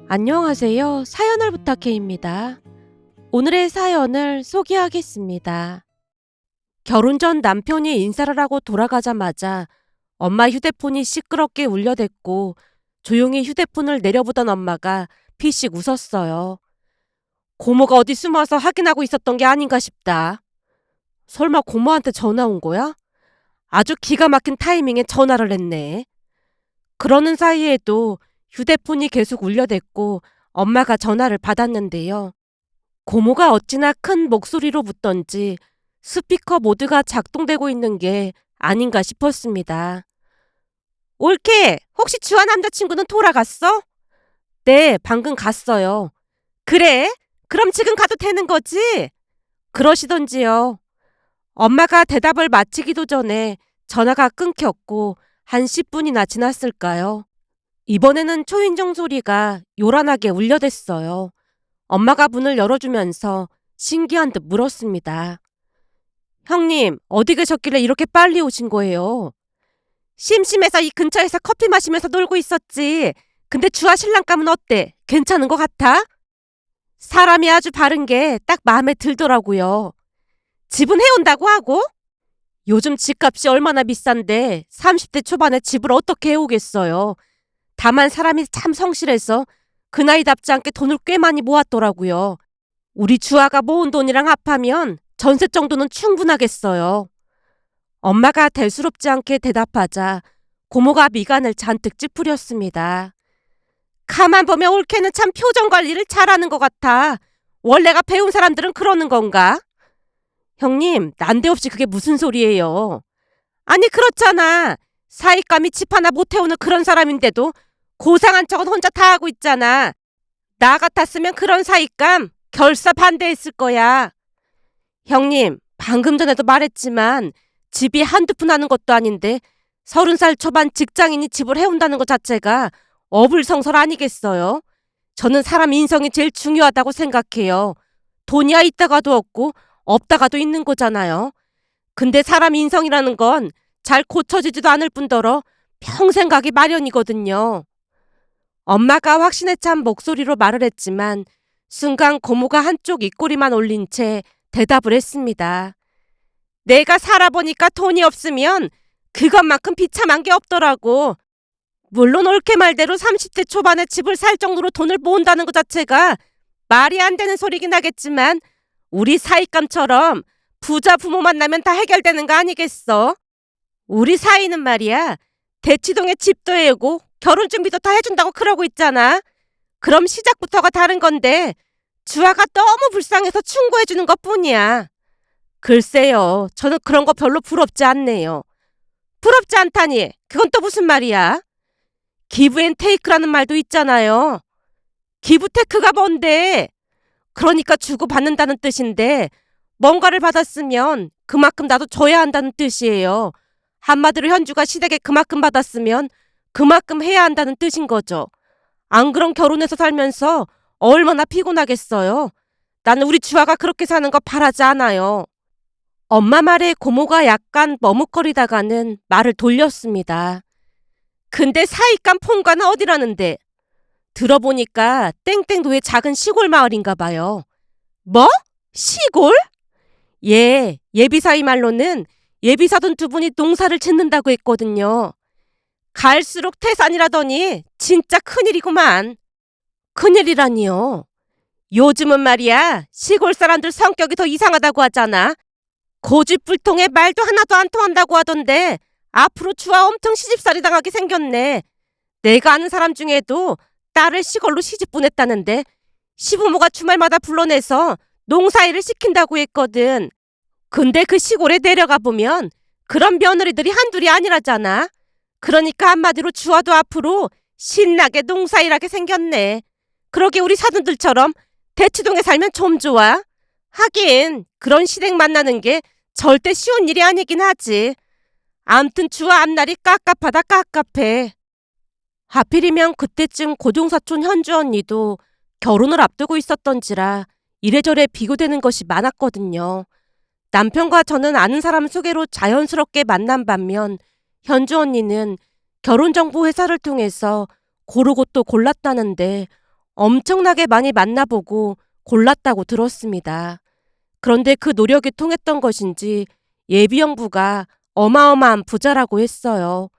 안녕하세요. 사연을 부탁해입니다. 오늘의 사연을 소개하겠습니다. 결혼 전 남편이 인사를 하고 돌아가자마자 엄마 휴대폰이 시끄럽게 울려댔고 조용히 휴대폰을 내려보던 엄마가 피식 웃었어요. 고모가 어디 숨어서 확인하고 있었던 게 아닌가 싶다. 설마 고모한테 전화 온 거야? 아주 기가 막힌 타이밍에 전화를 했네. 그러는 사이에도 휴대폰이 계속 울려댔고 엄마가 전화를 받았는데요. 고모가 어찌나 큰 목소리로 묻던지 스피커 모드가 작동되고 있는 게 아닌가 싶었습니다. 올케, 혹시 주아 남자친구는 돌아갔어? 네, 방금 갔어요. 그래? 그럼 지금 가도 되는 거지? 그러시던지요. 엄마가 대답을 마치기도 전에 전화가 끊겼고 한 10분이나 지났을까요? 이번에는 초인종 소리가 요란하게 울려댔어요. 엄마가 문을 열어주면서 신기한 듯 물었습니다. 형님, 어디 계셨길래 이렇게 빨리 오신 거예요? 심심해서 이 근처에서 커피 마시면서 놀고 있었지. 근데 주아 신랑감은 어때? 괜찮은 것 같아? 사람이 아주 바른 게 딱 마음에 들더라고요. 집은 해온다고 하고? 요즘 집값이 얼마나 비싼데 30대 초반에 집을 어떻게 해오겠어요. 다만 사람이 참 성실해서 그 나이답지 않게 돈을 꽤 많이 모았더라고요. 우리 주아가 모은 돈이랑 합하면 전세 정도는 충분하겠어요. 엄마가 대수롭지 않게 대답하자 고모가 미간을 잔뜩 찌푸렸습니다. 가만 보면 올케는 참 표정 관리를 잘하는 것 같아. 원래가 배운 사람들은 그러는 건가? 형님, 난데없이 그게 무슨 소리예요? 아니 그렇잖아. 사윗감이 집 하나 못 해오는 그런 사람인데도 고상한 척은 혼자 다 하고 있잖아. 나 같았으면 그런 사윗감 결사 반대했을 거야. 형님, 방금 전에도 말했지만 집이 한두 푼 하는 것도 아닌데 30살 초반 직장인이 집을 해온다는 것 자체가 어불성설 아니겠어요? 저는 사람 인성이 제일 중요하다고 생각해요. 돈이야 있다가도 없고 없다가도 있는 거잖아요. 근데 사람 인성이라는 건 잘 고쳐지지도 않을 뿐더러 평생 가기 마련이거든요. 엄마가 확신에 찬 목소리로 말을 했지만 순간 고모가 한쪽 입꼬리만 올린 채 대답을 했습니다. 내가 살아보니까 돈이 없으면 그것만큼 비참한 게 없더라고. 물론 올케 말대로 30대 초반에 집을 살 정도로 돈을 모은다는 것 자체가 말이 안 되는 소리긴 하겠지만 우리 사윗감처럼 부자 부모 만나면 다 해결되는 거 아니겠어? 우리 사이는 말이야. 대치동에 집도 해오고 결혼 준비도 다 해준다고 그러고 있잖아. 그럼 시작부터가 다른 건데 주아가 너무 불쌍해서 충고해주는 것뿐이야. 글쎄요. 저는 그런 거 별로 부럽지 않네요. 부럽지 않다니. 그건 또 무슨 말이야? 기브 앤 테이크라는 말도 있잖아요. 기브 테크가 뭔데? 그러니까 주고 받는다는 뜻인데 뭔가를 받았으면 그만큼 나도 줘야 한다는 뜻이에요. 한마디로 현주가 시댁에 그만큼 받았으면 그만큼 해야 한다는 뜻인 거죠. 안 그럼 결혼해서 살면서 얼마나 피곤하겠어요. 나는 우리 주아가 그렇게 사는 거 바라지 않아요. 엄마 말에 고모가 약간 머뭇거리다가는 말을 돌렸습니다. 근데 사익감 본가는 어디라는데? 들어보니까 땡땡도의 작은 시골 마을인가 봐요. 뭐? 시골? 예, 예비사위 말로는 예비사돈 두 분이 농사를 짓는다고 했거든요. 갈수록 태산이라더니 진짜 큰일이구만. 큰일이라니요. 요즘은 말이야 시골 사람들 성격이 더 이상하다고 하잖아. 고집불통에 말도 하나도 안 통한다고 하던데 앞으로 주아 엄청 시집살이 당하게 생겼네. 내가 아는 사람 중에도 딸을 시골로 시집 보냈다는데 시부모가 주말마다 불러내서 농사일을 시킨다고 했거든. 근데 그 시골에 내려가 보면 그런 며느리들이 한둘이 아니라잖아. 그러니까 한마디로 주아도 앞으로 신나게 농사일하게 생겼네. 그러게 우리 사돈들처럼 대치동에 살면 좀 좋아. 하긴 그런 시댁 만나는 게 절대 쉬운 일이 아니긴 하지. 암튼 주아 앞날이 깝깝하다 깝깝해. 하필이면 그때쯤 고종사촌 현주 언니도 결혼을 앞두고 있었던지라 이래저래 비교되는 것이 많았거든요. 남편과 저는 아는 사람 소개로 자연스럽게 만난 반면 현주 언니는 결혼정보 회사를 통해서 고르고 또 골랐다는데 엄청나게 많이 만나보고 골랐다고 들었습니다. 그런데 그 노력이 통했던 것인지 예비영부가 어마어마한 부자라고 했어요.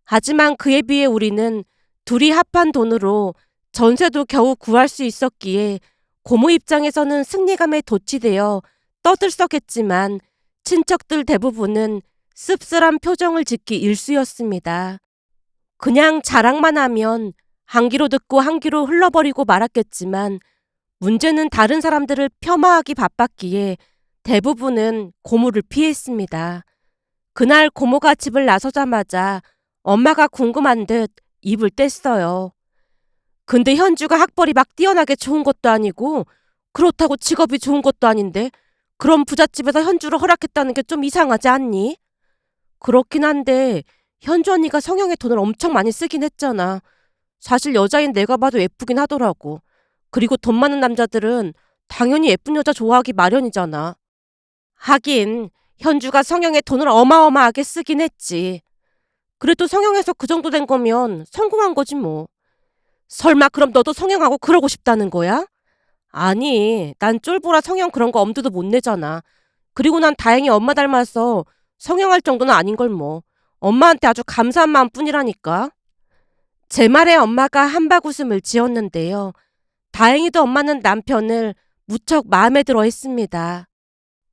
하지만 그에 비해 우리는 둘이 합한 돈으로 전세도 겨우 구할 수 있었기에 고모 입장에서는 승리감에 도취되어 떠들썩했지만 친척들 대부분은 씁쓸한 표정을 짓기 일쑤였습니다. 그냥 자랑만 하면 한 귀로 듣고 한 귀로 흘러버리고 말았겠지만 문제는 다른 사람들을 폄하하기 바빴기에 대부분은 고모를 피했습니다. 그날 고모가 집을 나서자마자 엄마가 궁금한 듯 입을 뗐어요. 근데 현주가 학벌이 막 뛰어나게 좋은 것도 아니고 그렇다고 직업이 좋은 것도 아닌데 그런 부잣집에서 현주를 허락했다는 게 좀 이상하지 않니? 그렇긴 한데 현주 언니가 성형에 돈을 엄청 많이 쓰긴 했잖아. 사실 여자인 내가 봐도 예쁘긴 하더라고. 그리고 돈 많은 남자들은 당연히 예쁜 여자 좋아하기 마련이잖아. 하긴 현주가 성형에 돈을 어마어마하게 쓰긴 했지. 그래도 성형해서 그 정도 된 거면 성공한 거지 뭐. 설마 그럼 너도 성형하고 그러고 싶다는 거야? 아니, 난 쫄보라 성형 그런 거 엄두도 못 내잖아. 그리고 난 다행히 엄마 닮아서 성형할 정도는 아닌 걸 뭐. 엄마한테 아주 감사한 마음뿐이라니까. 제 말에 엄마가 한박웃음을 지었는데요. 다행히도 엄마는 남편을 무척 마음에 들어 했습니다.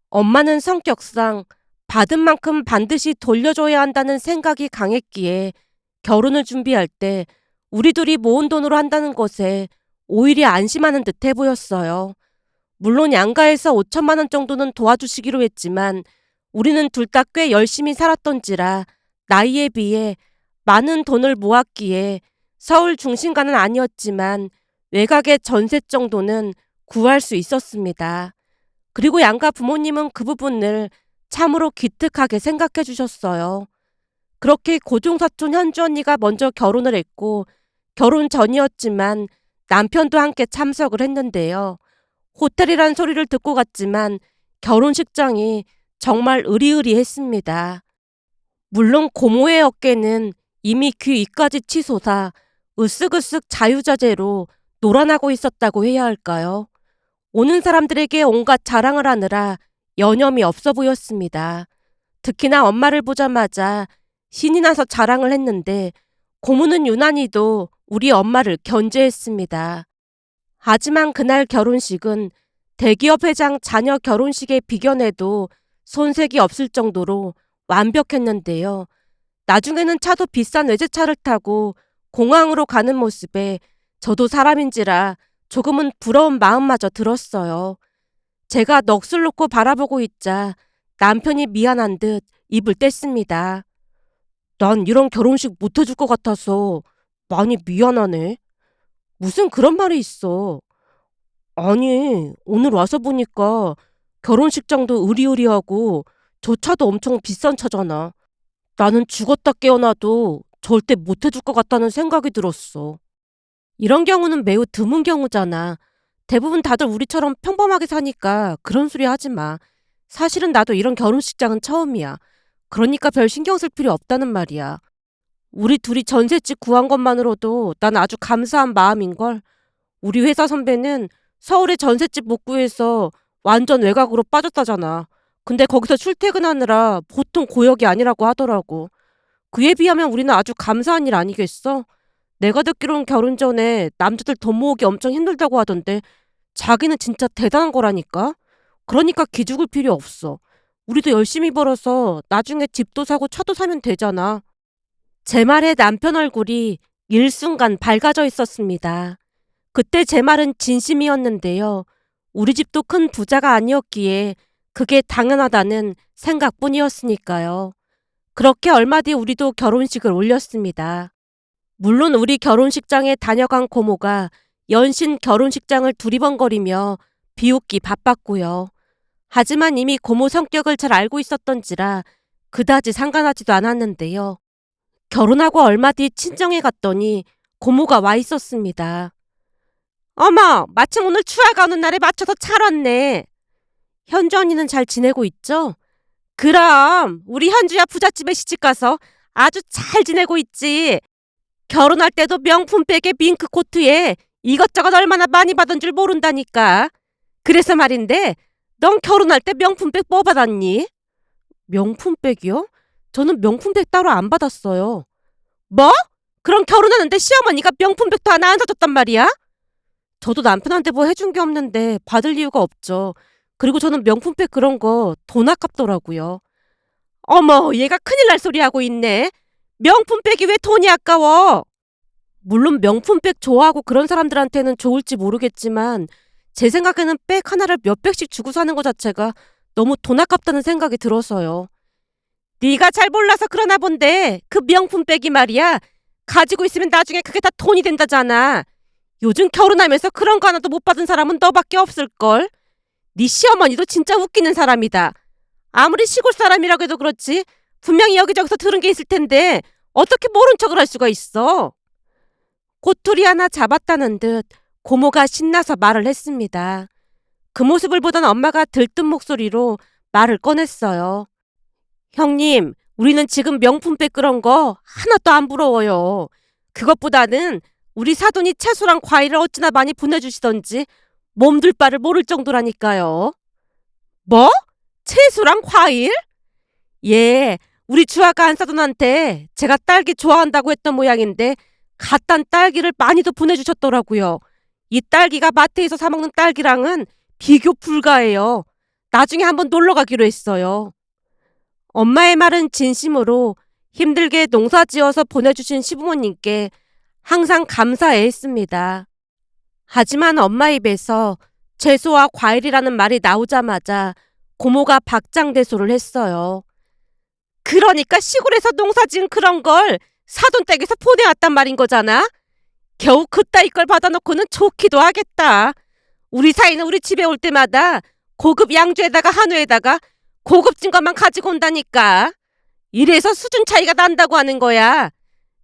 엄마는 성격상 받은 만큼 반드시 돌려줘야 한다는 생각이 강했기에 결혼을 준비할 때 우리 둘이 모은 돈으로 한다는 것에 오히려 안심하는 듯해 보였어요. 물론 양가에서 5천만 원 정도는 도와주시기로 했지만 우리는 둘 다 꽤 열심히 살았던지라 나이에 비해 많은 돈을 모았기에 서울 중심가는 아니었지만 외곽의 전세 정도는 구할 수 있었습니다. 그리고 양가 부모님은 그 부분을 참으로 기특하게 생각해 주셨어요. 그렇게 고종사촌 현주 언니가 먼저 결혼을 했고 결혼 전이었지만 남편도 함께 참석을 했는데요. 호텔이란 소리를 듣고 갔지만 결혼식장이 정말 으리으리했습니다. 물론 고모의 어깨는 이미 귀 위까지 치솟아 으쓱으쓱 자유자재로 놀아나고 있었다고 해야 할까요? 오는 사람들에게 온갖 자랑을 하느라 여념이 없어 보였습니다. 특히나 엄마를 보자마자 신이 나서 자랑을 했는데 고모는 유난히도 우리 엄마를 견제했습니다. 하지만 그날 결혼식은 대기업 회장 자녀 결혼식에 비견해도 손색이 없을 정도로 완벽했는데요. 나중에는 차도 비싼 외제차를 타고 공항으로 가는 모습에 저도 사람인지라 조금은 부러운 마음마저 들었어요. 제가 넋을 놓고 바라보고 있자 남편이 미안한 듯 입을 뗐습니다. 난 이런 결혼식 못 해줄 것 같아서 많이 미안하네. 무슨 그런 말이 있어. 아니, 오늘 와서 보니까 결혼식장도 으리으리하고 저 차도 엄청 비싼 차잖아. 나는 죽었다 깨어나도 절대 못 해줄 것 같다는 생각이 들었어. 이런 경우는 매우 드문 경우잖아. 대부분 다들 우리처럼 평범하게 사니까 그런 소리 하지 마. 사실은 나도 이런 결혼식장은 처음이야. 그러니까 별 신경 쓸 필요 없다는 말이야. 우리 둘이 전셋집 구한 것만으로도 난 아주 감사한 마음인걸. 우리 회사 선배는 서울에 전셋집 못 구해서 완전 외곽으로 빠졌다잖아. 근데 거기서 출퇴근하느라 보통 고역이 아니라고 하더라고. 그에 비하면 우리는 아주 감사한 일 아니겠어? 내가 듣기로는 결혼 전에 남자들 돈 모으기 엄청 힘들다고 하던데 자기는 진짜 대단한 거라니까? 그러니까 기죽을 필요 없어. 우리도 열심히 벌어서 나중에 집도 사고 차도 사면 되잖아. 제 말에 남편 얼굴이 일순간 밝아져 있었습니다. 그때 제 말은 진심이었는데요. 우리 집도 큰 부자가 아니었기에 그게 당연하다는 생각뿐이었으니까요. 그렇게 얼마 뒤 우리도 결혼식을 올렸습니다. 물론 우리 결혼식장에 다녀간 고모가 연신 결혼식장을 두리번거리며 비웃기 바빴고요. 하지만 이미 고모 성격을 잘 알고 있었던지라 그다지 상관하지도 않았는데요. 결혼하고 얼마 뒤 친정에 갔더니 고모가 와 있었습니다. 어머, 마침 오늘 추아가 오는 날에 맞춰서 잘 왔네. 현주 언니는 잘 지내고 있죠? 그럼 우리 현주야 부잣집에 시집가서 아주 잘 지내고 있지. 결혼할 때도 명품 백에 밍크 코트에 이것저것 얼마나 많이 받은 줄 모른다니까. 그래서 말인데 넌 결혼할 때 명품백 뭐 받았니? 명품백이요? 저는 명품백 따로 안 받았어요. 뭐? 그럼 결혼하는데 시어머니가 명품백도 하나 안 사줬단 말이야? 저도 남편한테 뭐 해준 게 없는데 받을 이유가 없죠. 그리고 저는 명품백 그런 거 돈 아깝더라고요. 어머, 얘가 큰일 날 소리 하고 있네. 명품백이 왜 돈이 아까워? 물론 명품백 좋아하고 그런 사람들한테는 좋을지 모르겠지만 제 생각에는 백 하나를 몇 백씩 주고 사는 것 자체가 너무 돈 아깝다는 생각이 들어서요. 네가 잘 몰라서 그러나 본데 그 명품백이 말이야. 가지고 있으면 나중에 그게 다 돈이 된다잖아. 요즘 결혼하면서 그런 거 하나도 못 받은 사람은 너밖에 없을걸. 네 시어머니도 진짜 웃기는 사람이다. 아무리 시골 사람이라고 해도 그렇지 분명히 여기저기서 들은 게 있을 텐데 어떻게 모른 척을 할 수가 있어. 꼬투리 하나 잡았다는 듯 고모가 신나서 말을 했습니다. 그 모습을 보던 엄마가 들뜬 목소리로 말을 꺼냈어요. 형님, 우리는 지금 명품백 그런 거 하나도 안 부러워요. 그것보다는 우리 사돈이 채소랑 과일을 어찌나 많이 보내주시던지 몸둘 바를 모를 정도라니까요. 뭐? 채소랑 과일? 예, 우리 주아가 안 사돈한테 제가 딸기 좋아한다고 했던 모양인데 갓 딴 딸기를 많이도 보내주셨더라고요. 이 딸기가 마트에서 사 먹는 딸기랑은 비교 불가해요. 나중에 한번 놀러 가기로 했어요. 엄마의 말은 진심으로 힘들게 농사 지어서 보내주신 시부모님께 항상 감사해 했습니다. 하지만 엄마 입에서 채소와 과일이라는 말이 나오자마자 고모가 박장대소를 했어요. 그러니까 시골에서 농사 지은 그런 걸 사돈댁에서 보내왔단 말인 거잖아? 겨우 그따위 걸 받아놓고는 좋기도 하겠다. 우리 사이는 우리 집에 올 때마다 고급 양주에다가 한우에다가 고급진 것만 가지고 온다니까. 이래서 수준 차이가 난다고 하는 거야.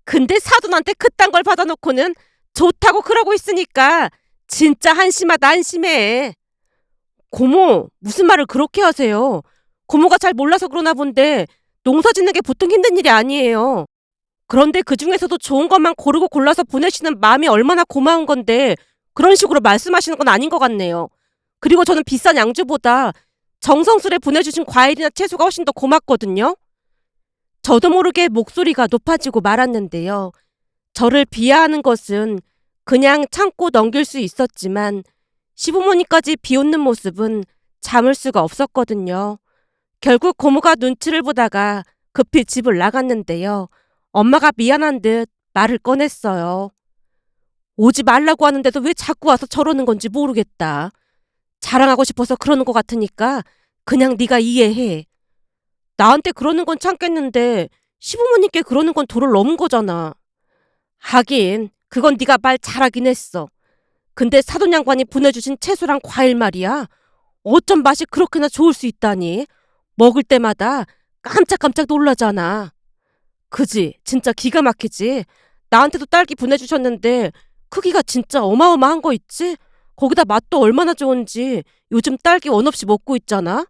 근데 사돈한테 그딴 걸 받아놓고는 좋다고 그러고 있으니까 진짜 한심하다 한심해. 고모, 무슨 말을 그렇게 하세요? 고모가 잘 몰라서 그러나 본데 농사 짓는 게 보통 힘든 일이 아니에요. 그런데 그중에서도 좋은 것만 고르고 골라서 보내시는 마음이 얼마나 고마운 건데 그런 식으로 말씀하시는 건 아닌 것 같네요. 그리고 저는 비싼 양주보다 정성스레 보내주신 과일이나 채소가 훨씬 더 고맙거든요. 저도 모르게 목소리가 높아지고 말았는데요. 저를 비하하는 것은 그냥 참고 넘길 수 있었지만 시부모님까지 비웃는 모습은 참을 수가 없었거든요. 결국 고모가 눈치를 보다가 급히 집을 나갔는데요. 엄마가 미안한 듯 말을 꺼냈어요. 오지 말라고 하는데도 왜 자꾸 와서 저러는 건지 모르겠다. 자랑하고 싶어서 그러는 것 같으니까 그냥 네가 이해해. 나한테 그러는 건 참겠는데 시부모님께 그러는 건 도를 넘은 거잖아. 하긴 그건 네가 말 잘하긴 했어. 근데 사돈 양반이 보내주신 채소랑 과일 말이야. 어쩜 맛이 그렇게나 좋을 수 있다니. 먹을 때마다 깜짝깜짝 놀라잖아. 그지? 진짜 기가 막히지? 나한테도 딸기 보내주셨는데 크기가 진짜 어마어마한 거 있지? 거기다 맛도 얼마나 좋은지 요즘 딸기 원 없이 먹고 있잖아?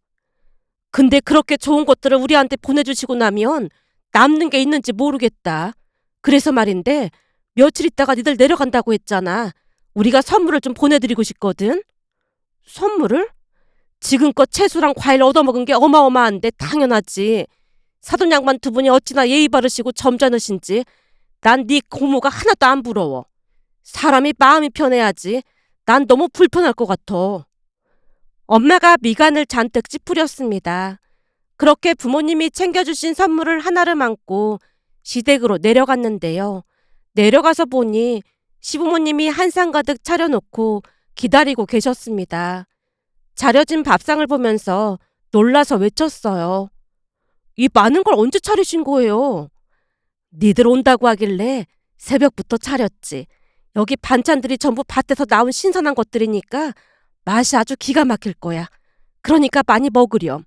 근데 그렇게 좋은 것들을 우리한테 보내주시고 나면 남는 게 있는지 모르겠다. 그래서 말인데 며칠 있다가 니들 내려간다고 했잖아. 우리가 선물을 좀 보내드리고 싶거든. 선물을? 지금껏 채소랑 과일 얻어먹은 게 어마어마한데 당연하지. 사돈 양반 두 분이 어찌나 예의 바르시고 점잖으신지 난 네 고모가 하나도 안 부러워. 사람이 마음이 편해야지. 난 너무 불편할 것 같아. 엄마가 미간을 잔뜩 찌푸렸습니다. 그렇게 부모님이 챙겨주신 선물을 하나를 안고 시댁으로 내려갔는데요. 내려가서 보니 시부모님이 한상 가득 차려놓고 기다리고 계셨습니다. 차려진 밥상을 보면서 놀라서 외쳤어요. 이 많은 걸 언제 차리신 거예요? 니들 온다고 하길래 새벽부터 차렸지. 여기 반찬들이 전부 밭에서 나온 신선한 것들이니까 맛이 아주 기가 막힐 거야. 그러니까 많이 먹으렴.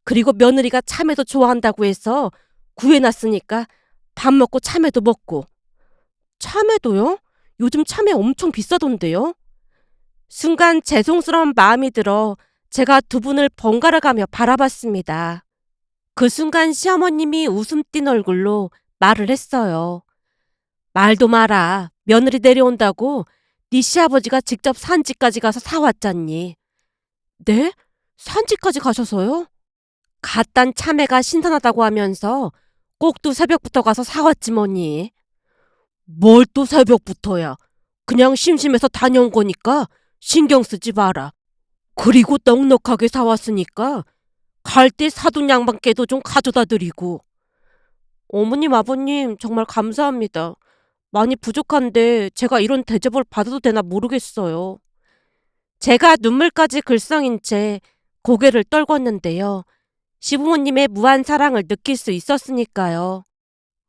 그리고 며느리가 참외도 좋아한다고 해서 구해놨으니까 밥 먹고 참외도 먹고. 참외도요? 요즘 참외 엄청 비싸던데요? 순간 죄송스러운 마음이 들어 제가 두 분을 번갈아 가며 바라봤습니다. 그 순간 시어머님이 웃음 띤 얼굴로 말을 했어요. 말도 마라. 며느리 내려온다고 네 시아버지가 직접 산지까지 가서 사왔잖니. 네? 산지까지 가셔서요? 갓 딴 참외가 신선하다고 하면서 꼭두 새벽부터 가서 사왔지 뭐니. 뭘 또 새벽부터야. 그냥 심심해서 다녀온 거니까 신경 쓰지 마라. 그리고 넉넉하게 사왔으니까 갈 때 사돈 양반께도 좀 가져다 드리고. 어머님, 아버님 정말 감사합니다. 많이 부족한데 제가 이런 대접을 받아도 되나 모르겠어요. 제가 눈물까지 글썽인 채 고개를 떨궜는데요. 시부모님의 무한 사랑을 느낄 수 있었으니까요.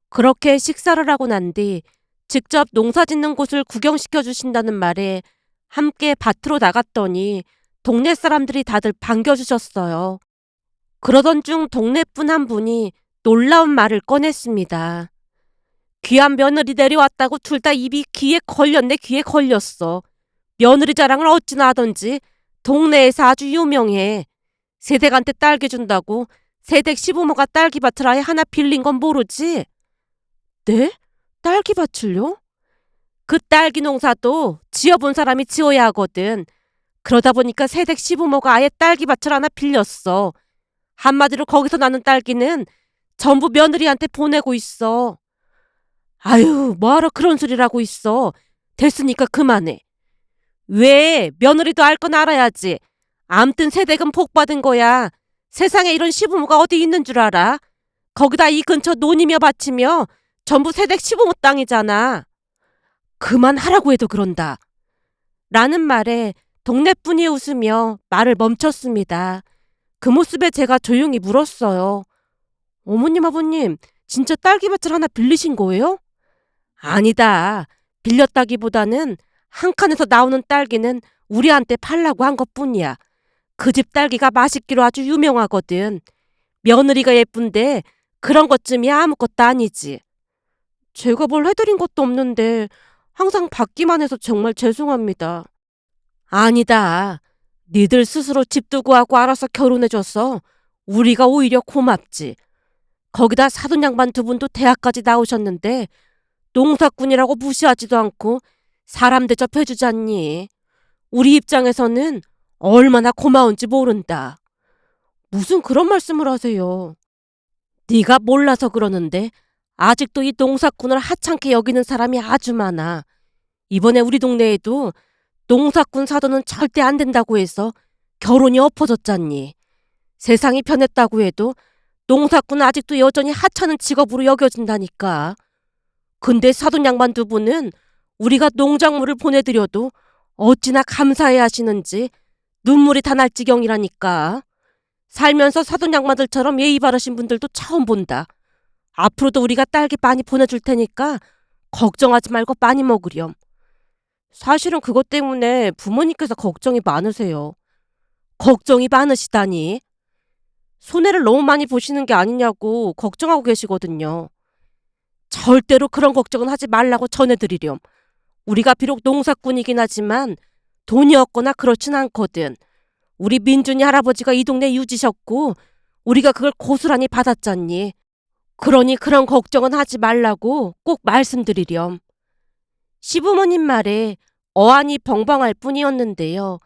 그렇게 식사를 하고 난 뒤 직접 농사 짓는 곳을 구경시켜 주신다는 말에 함께 밭으로 나갔더니 동네 사람들이 다들 반겨주셨어요. 그러던 중 동네분 한 분이 놀라운 말을 꺼냈습니다. 귀한 며느리 내려왔다고 둘 다 입이 귀에 걸렸네, 귀에 걸렸어. 며느리 자랑을 어찌나 하던지 동네에서 아주 유명해. 새댁한테 딸기 준다고 새댁 시부모가 딸기밭을 아예 하나 빌린 건 모르지? 네? 딸기밭을요? 그 딸기 농사도 지어본 사람이 지어야 하거든. 그러다 보니까 새댁 시부모가 아예 딸기밭을 하나 빌렸어. 한마디로 거기서 나는 딸기는 전부 며느리한테 보내고 있어. 아유, 뭐하러 그런 소리를 하고 있어. 됐으니까 그만해. 왜? 며느리도 알 건 알아야지. 암튼 새댁은 복 받은 거야. 세상에 이런 시부모가 어디 있는 줄 알아? 거기다 이 근처 논이며 밭이며 전부 새댁 시부모 땅이잖아. 그만하라고 해도 그런다. 라는 말에 동네분이 웃으며 말을 멈췄습니다. 그 모습에 제가 조용히 물었어요. 어머님, 아버님, 진짜 딸기밭을 하나 빌리신 거예요? 아니다. 빌렸다기보다는 한 칸에서 나오는 딸기는 우리한테 팔라고 한 것뿐이야. 그 집 딸기가 맛있기로 아주 유명하거든. 며느리가 예쁜데 그런 것쯤이야 아무것도 아니지. 제가 뭘 해드린 것도 없는데 항상 받기만 해서 정말 죄송합니다. 아니다. 니들 스스로 집도 구하고 알아서 결혼해줘서 우리가 오히려 고맙지. 거기다 사돈 양반 두 분도 대학까지 나오셨는데 농사꾼이라고 무시하지도 않고 사람 대접해주잖니. 우리 입장에서는 얼마나 고마운지 모른다. 무슨 그런 말씀을 하세요. 네가 몰라서 그러는데 아직도 이 농사꾼을 하찮게 여기는 사람이 아주 많아. 이번에 우리 동네에도 농사꾼 사돈은 절대 안 된다고 해서 결혼이 엎어졌잖니. 세상이 변했다고 해도 농사꾼은 아직도 여전히 하찮은 직업으로 여겨진다니까. 근데 사돈 양반 두 분은 우리가 농작물을 보내드려도 어찌나 감사해 하시는지 눈물이 다 날 지경이라니까. 살면서 사돈 양반들처럼 예의 바르신 분들도 처음 본다. 앞으로도 우리가 딸기 많이 보내줄 테니까 걱정하지 말고 많이 먹으렴. 사실은 그것 때문에 부모님께서 걱정이 많으세요. 걱정이 많으시다니. 손해를 너무 많이 보시는 게 아니냐고 걱정하고 계시거든요. 절대로 그런 걱정은 하지 말라고 전해드리렴. 우리가 비록 농사꾼이긴 하지만 돈이 없거나 그렇진 않거든. 우리 민준이 할아버지가 이 동네 유지셨고 우리가 그걸 고스란히 받았잖니. 그러니 그런 걱정은 하지 말라고 꼭 말씀드리렴. 시부모님 말에 어안이 벙벙할 뿐이었는데요.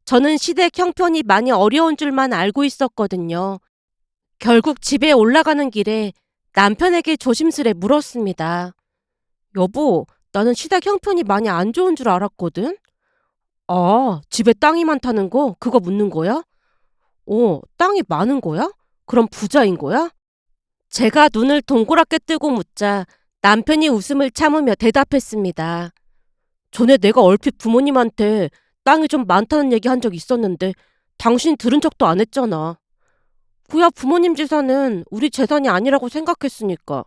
저는 시댁 형편이 많이 어려운 줄만 알고 있었거든요. 결국 집에 올라가는 길에 남편에게 조심스레 물었습니다. 여보, 나는 시댁 형편이 많이 안 좋은 줄 알았거든? 아, 집에 땅이 많다는 거? 그거 묻는 거야? 땅이 많은 거야? 그럼 부자인 거야? 제가 눈을 동그랗게 뜨고 묻자 남편이 웃음을 참으며 대답했습니다. 전에 내가 얼핏 부모님한테 땅이 좀 많다는 얘기 한 적 있었는데 당신이 들은 적도 안 했잖아. 그야 부모님 재산은 우리 재산이 아니라고 생각했으니까.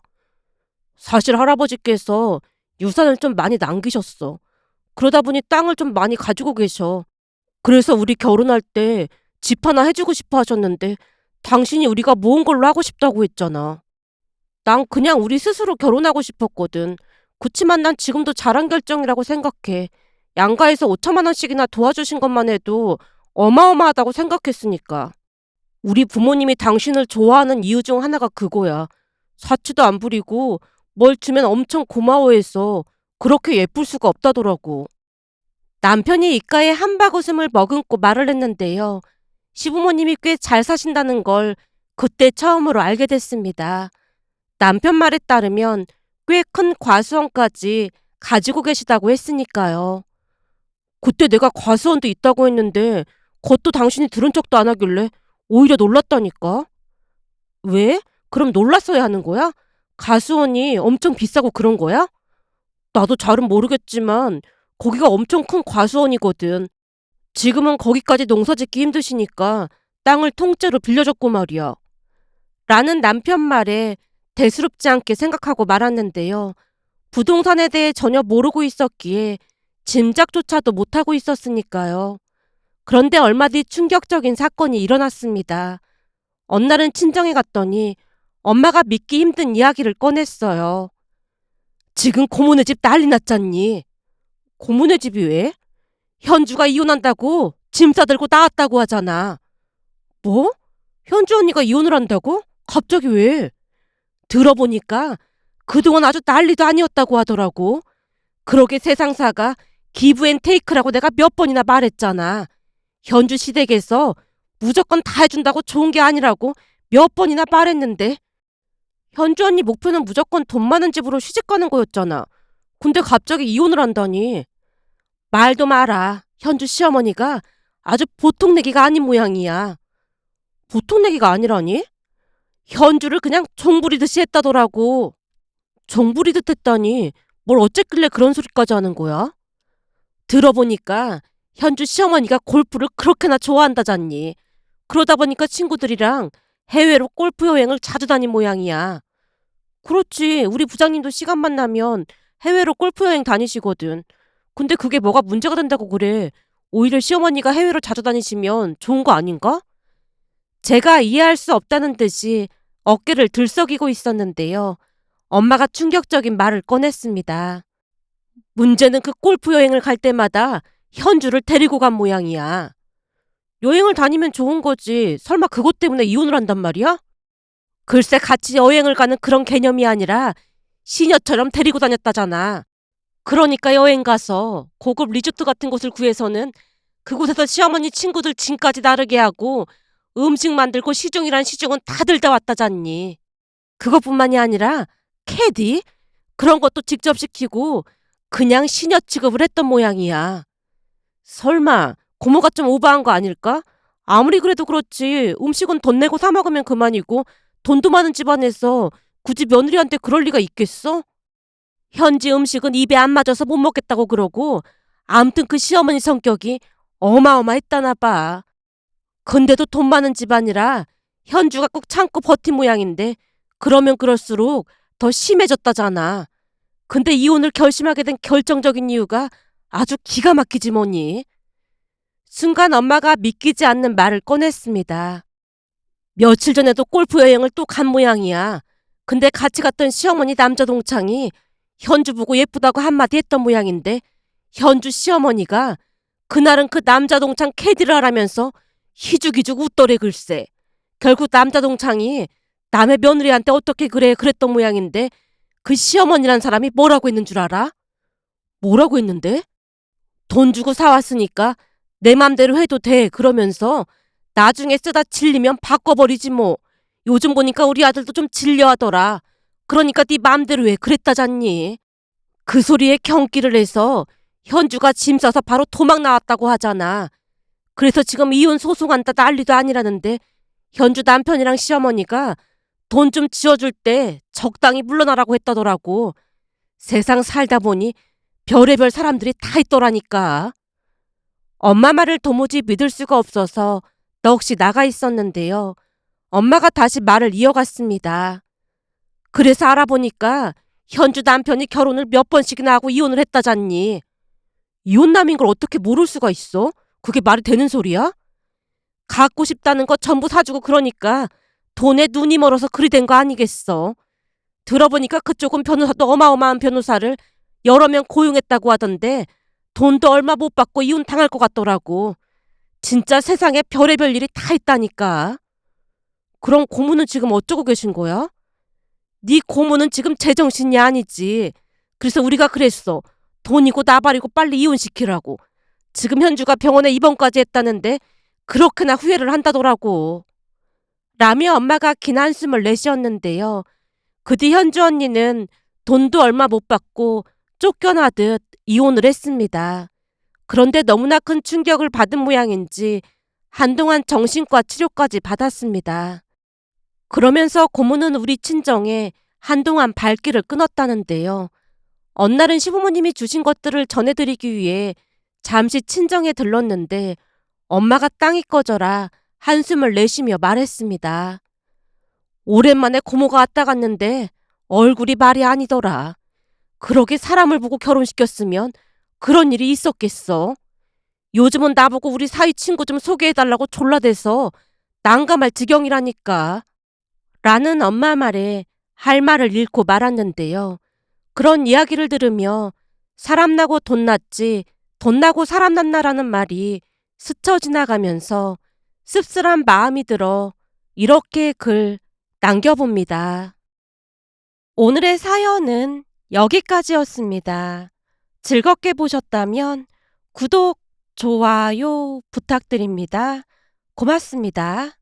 사실 할아버지께서 유산을 좀 많이 남기셨어. 그러다 보니 땅을 좀 많이 가지고 계셔. 그래서 우리 결혼할 때 집 하나 해주고 싶어 하셨는데 당신이 우리가 모은 걸로 하고 싶다고 했잖아. 난 그냥 우리 스스로 결혼하고 싶었거든. 그치만 난 지금도 잘한 결정이라고 생각해. 양가에서 5천만 원씩이나 도와주신 것만 해도 어마어마하다고 생각했으니까. 우리 부모님이 당신을 좋아하는 이유 중 하나가 그거야. 사치도 안 부리고 뭘 주면 엄청 고마워해서 그렇게 예쁠 수가 없다더라고. 남편이 입가에 한바구음을 머금고 말을 했는데요. 시부모님이 꽤 잘 사신다는 걸 그때 처음으로 알게 됐습니다. 남편 말에 따르면 꽤 큰 과수원까지 가지고 계시다고 했으니까요. 그때 내가 과수원도 있다고 했는데 그것도 당신이 들은 척도 안 하길래 오히려 놀랐다니까. 왜? 그럼 놀랐어야 하는 거야? 가수원이 엄청 비싸고 그런 거야? 나도 잘은 모르겠지만 거기가 엄청 큰 과수원이거든. 지금은 거기까지 농사 짓기 힘드시니까 땅을 통째로 빌려줬고 말이야. 라는 남편 말에 대수롭지 않게 생각하고 말았는데요. 부동산에 대해 전혀 모르고 있었기에 짐작조차도 못하고 있었으니까요. 그런데 얼마 뒤 충격적인 사건이 일어났습니다. 어느 날은 친정에 갔더니 엄마가 믿기 힘든 이야기를 꺼냈어요. 지금 고모네 집 난리 났잖니. 고모네 집이 왜? 현주가 이혼한다고 짐 싸들고 나왔다고 하잖아. 뭐? 현주 언니가 이혼을 한다고? 갑자기 왜? 들어보니까 그동안 아주 난리도 아니었다고 하더라고. 그러게 세상사가 기브앤테이크라고 내가 몇 번이나 말했잖아. 현주 시댁에서 무조건 다 해준다고 좋은 게 아니라고 몇 번이나 말했는데 현주 언니 목표는 무조건 돈 많은 집으로 시집가는 거였잖아. 근데 갑자기 이혼을 한다니. 말도 마라. 현주 시어머니가 아주 보통 내기가 아닌 모양이야. 보통 내기가 아니라니? 현주를 그냥 종부리듯이 했다더라고. 종부리듯 했다니 뭘 어쨌길래 그런 소리까지 하는 거야? 들어보니까 현주 시어머니가 골프를 그렇게나 좋아한다잖니. 그러다 보니까 친구들이랑 해외로 골프 여행을 자주 다닌 모양이야. 그렇지. 우리 부장님도 시간만 나면 해외로 골프 여행 다니시거든. 근데 그게 뭐가 문제가 된다고 그래. 오히려 시어머니가 해외로 자주 다니시면 좋은 거 아닌가? 제가 이해할 수 없다는 듯이 어깨를 들썩이고 있었는데요. 엄마가 충격적인 말을 꺼냈습니다. 문제는 그 골프 여행을 갈 때마다 현주를 데리고 간 모양이야. 여행을 다니면 좋은 거지. 설마 그것 때문에 이혼을 한단 말이야? 글쎄 같이 여행을 가는 그런 개념이 아니라 시녀처럼 데리고 다녔다잖아. 그러니까 여행 가서 고급 리조트 같은 곳을 구해서는 그곳에서 시어머니 친구들 짐까지 나르게 하고 음식 만들고 시중이란 시중은 다들 다 왔다잖니. 그것뿐만이 아니라 캐디? 그런 것도 직접 시키고 그냥 시녀 취급을 했던 모양이야. 설마 고모가 좀 오버한 거 아닐까? 아무리 그래도 그렇지 음식은 돈 내고 사 먹으면 그만이고 돈도 많은 집안에서 굳이 며느리한테 그럴 리가 있겠어? 현지 음식은 입에 안 맞아서 못 먹겠다고 그러고 암튼 그 시어머니 성격이 어마어마했다나 봐. 근데도 돈 많은 집안이라 현주가 꼭 참고 버틴 모양인데 그러면 그럴수록 더 심해졌다잖아. 근데 이혼을 결심하게 된 결정적인 이유가 아주 기가 막히지 뭐니. 순간 엄마가 믿기지 않는 말을 꺼냈습니다. 며칠 전에도 골프 여행을 또 간 모양이야. 근데 같이 갔던 시어머니 남자 동창이 현주 보고 예쁘다고 한마디 했던 모양인데 현주 시어머니가 그날은 그 남자 동창 캐디를 하라면서 희죽희죽 웃더래 글쎄. 결국 남자 동창이 남의 며느리한테 어떻게 그래 그랬던 모양인데 그 시어머니란 사람이 뭐라고 했는 줄 알아? 뭐라고 했는데? 돈 주고 사왔으니까 내 맘대로 해도 돼 그러면서 나중에 쓰다 질리면 바꿔버리지 뭐. 요즘 보니까 우리 아들도 좀 질려하더라. 그러니까 네 맘대로 해 그랬다잖니. 그 소리에 경기를 해서 현주가 짐 싸서 바로 도망 나왔다고 하잖아. 그래서 지금 이혼 소송한다 난리도 아니라는데 현주 남편이랑 시어머니가 돈 좀 지어줄 때 적당히 물러나라고 했다더라고. 세상 살다 보니 별의별 사람들이 다 있더라니까. 엄마 말을 도무지 믿을 수가 없어서 넋이 나가 있었는데요. 엄마가 다시 말을 이어갔습니다. 그래서 알아보니까 현주 남편이 결혼을 몇 번씩이나 하고 이혼을 했다잖니. 이혼남인 걸 어떻게 모를 수가 있어? 그게 말이 되는 소리야? 갖고 싶다는 거 전부 사주고 그러니까 돈에 눈이 멀어서 그리 된 거 아니겠어. 들어보니까 그쪽은 변호사도 어마어마한 변호사를 여러 명 고용했다고 하던데 돈도 얼마 못 받고 이혼 당할 것 같더라고. 진짜 세상에 별의별 일이 다 있다니까. 그럼 고모는 지금 어쩌고 계신 거야? 네 고모는 지금 제정신이 아니지. 그래서 우리가 그랬어. 돈이고 나발이고 빨리 이혼시키라고. 지금 현주가 병원에 입원까지 했다는데 그렇게나 후회를 한다더라고. 라며 엄마가 긴 한숨을 내쉬었는데요. 그 뒤 현주 언니는 돈도 얼마 못 받고 쫓겨나듯 이혼을 했습니다. 그런데 너무나 큰 충격을 받은 모양인지 한동안 정신과 치료까지 받았습니다. 그러면서 고모는 우리 친정에 한동안 발길을 끊었다는데요. 어느 날은 시부모님이 주신 것들을 전해드리기 위해 잠시 친정에 들렀는데 엄마가 땅이 꺼져라 한숨을 내쉬며 말했습니다. 오랜만에 고모가 왔다 갔는데 얼굴이 말이 아니더라. 그러게 사람을 보고 결혼시켰으면 그런 일이 있었겠어. 요즘은 나보고 우리 사위 친구 좀 소개해달라고 졸라대서 난감할 지경이라니까. 라는 엄마 말에 할 말을 잃고 말았는데요. 그런 이야기를 들으며 사람 나고 돈 났지 돈 나고 사람 났나라는 말이 스쳐 지나가면서 씁쓸한 마음이 들어 이렇게 글 남겨봅니다. 오늘의 사연은 여기까지였습니다. 즐겁게 보셨다면 구독, 좋아요 부탁드립니다. 고맙습니다.